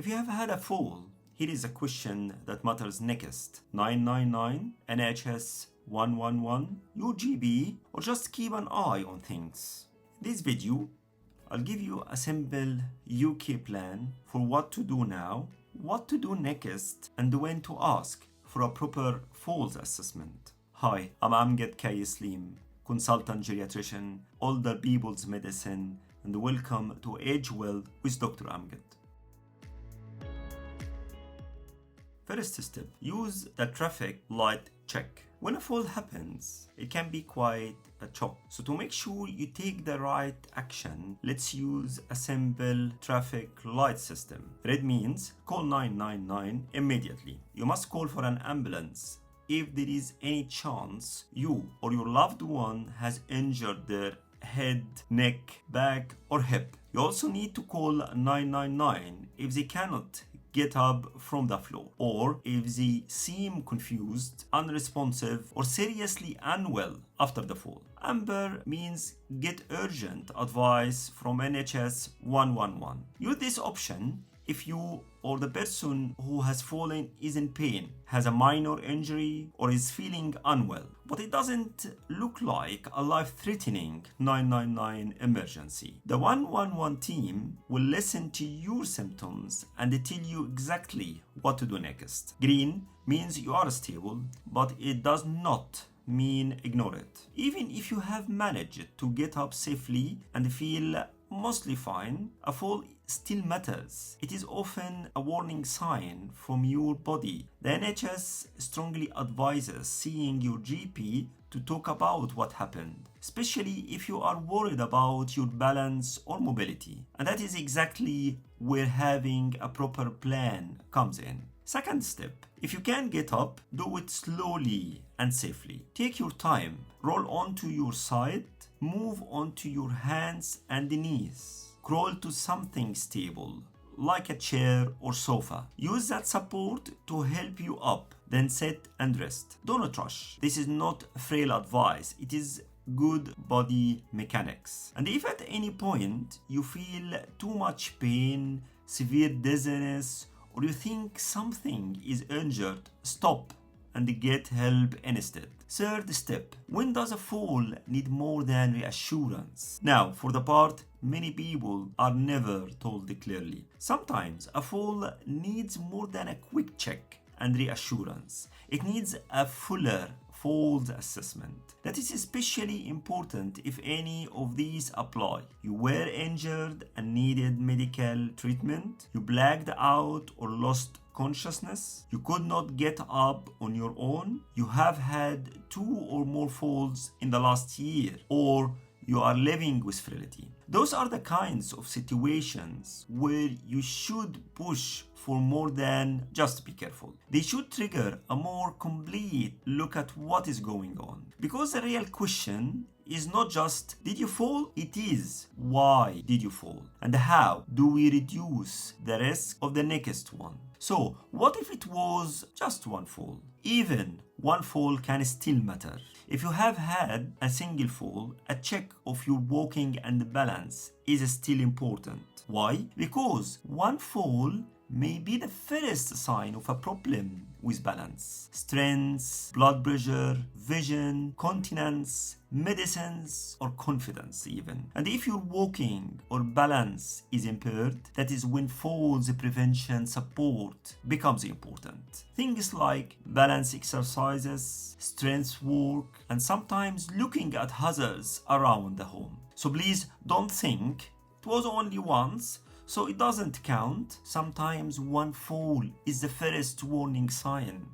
If you have had a fall, here is a question that matters next. 999, NHS 111, UGB, or just keep an eye on things. In this video, I'll give you a simple UK plan for what to do now, what to do next, and when to ask for a proper falls assessment. Hi, I'm Amged K. Slim, consultant geriatrician, older people's medicine, and welcome to Age Well with Dr. Amged. First step, use the traffic light check. When a fall happens, it can be quite a shock. So to make sure you take the right action, let's use a simple traffic light system. Red means call 999 immediately. You must call for an ambulance if there is any chance you or your loved one has injured their head, neck, back, or hip. You also need to call 999 if they cannot get up from the floor, or if they seem confused, unresponsive, or seriously unwell after the fall. Amber means get urgent advice from NHS 111. Use this option if you or the person who has fallen is in pain, has a minor injury, or is feeling unwell, but it doesn't look like a life-threatening 999 emergency. The 111 team will listen to your symptoms and tell you exactly what to do next. Green means you are stable, but it does not mean ignore it. Even if you have managed to get up safely and feel mostly fine, a fall still matters. It is often a warning sign from your body. The NHS strongly advises seeing your GP to talk about what happened, especially if you are worried about your balance or mobility. And that is exactly where having a proper plan comes in. Second step, if you can get up, do it slowly and safely. Take your time, roll onto your side, move onto your hands and knees. Crawl to something stable, like a chair or sofa. Use that support to help you up, then sit and rest. Do not rush. This is not frail advice. It is good body mechanics. And if at any point you feel too much pain, severe dizziness, or you think something is injured, stop and get help instead. Third step, when does a fall need more than reassurance? Now, for the part many people are never told clearly. Sometimes a fall needs more than a quick check and reassurance. It needs a fuller falls assessment. That is especially important if any of these apply. You were injured and needed medical treatment. You blacked out or lost consciousness. You could not get up on your own. You have had 2 or more falls in the last year, or you are living with frailty. Those are the kinds of situations where you should push for more than just be careful. They should trigger a more complete look at what is going on. Because the real question is not just did you fall? It is why did you fall? And how do we reduce the risk of the next one? So what if it was just one fall? Even one fall can still matter. If you have had a single fall, a check of your walking and balance is still important. Why? Because one fall may be the first sign of a problem with balance. Strength, blood pressure, vision, continence, medicines, or confidence even. And if your walking or balance is impaired, that is when falls prevention support becomes important. Things like balance exercises, strength work, and sometimes looking at hazards around the home. So please don't think it was only once, so it doesn't count. Sometimes one fall is the first warning sign.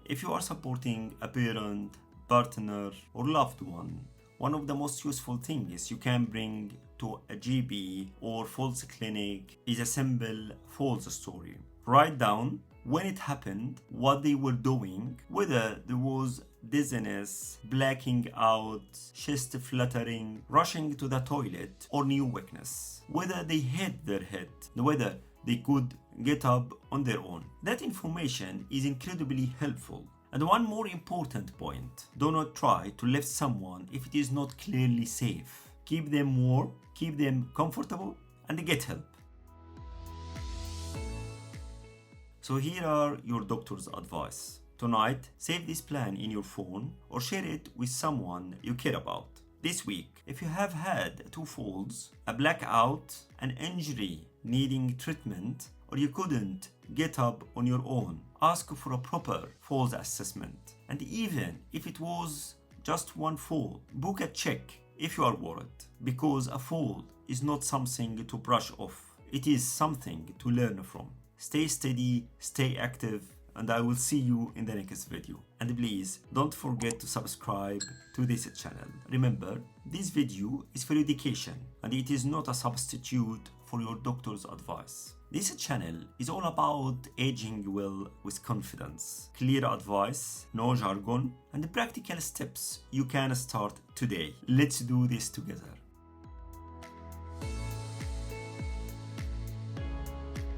If you are supporting a parent, partner, or loved one of the most useful things you can bring to a GP or falls clinic is a simple falls story. Write down when it happened, what they were doing, whether there was dizziness, blacking out, chest fluttering, rushing to the toilet, or new weakness, whether they hit their head, whether they could get up on their own. That information is incredibly helpful. And one more important point, do not try to lift someone if it is not clearly safe. Keep them warm, keep them comfortable, and get help. So here are your doctor's advice. Tonight, save this plan in your phone or share it with someone you care about. This week, if you have had 2 falls, a blackout, an injury needing treatment, or you couldn't get up on your own, ask for a proper falls assessment. And even if it was just 1 fall, book a check if you are worried, because a fall is not something to brush off. It is something to learn from. Stay steady, stay active, and I will see you in the next video. And please don't forget to subscribe to this channel. Remember, this video is for education and it is not a substitute for your doctor's advice. This channel is all about aging well with confidence, clear advice, no jargon, and practical steps you can start today. Let's do this together.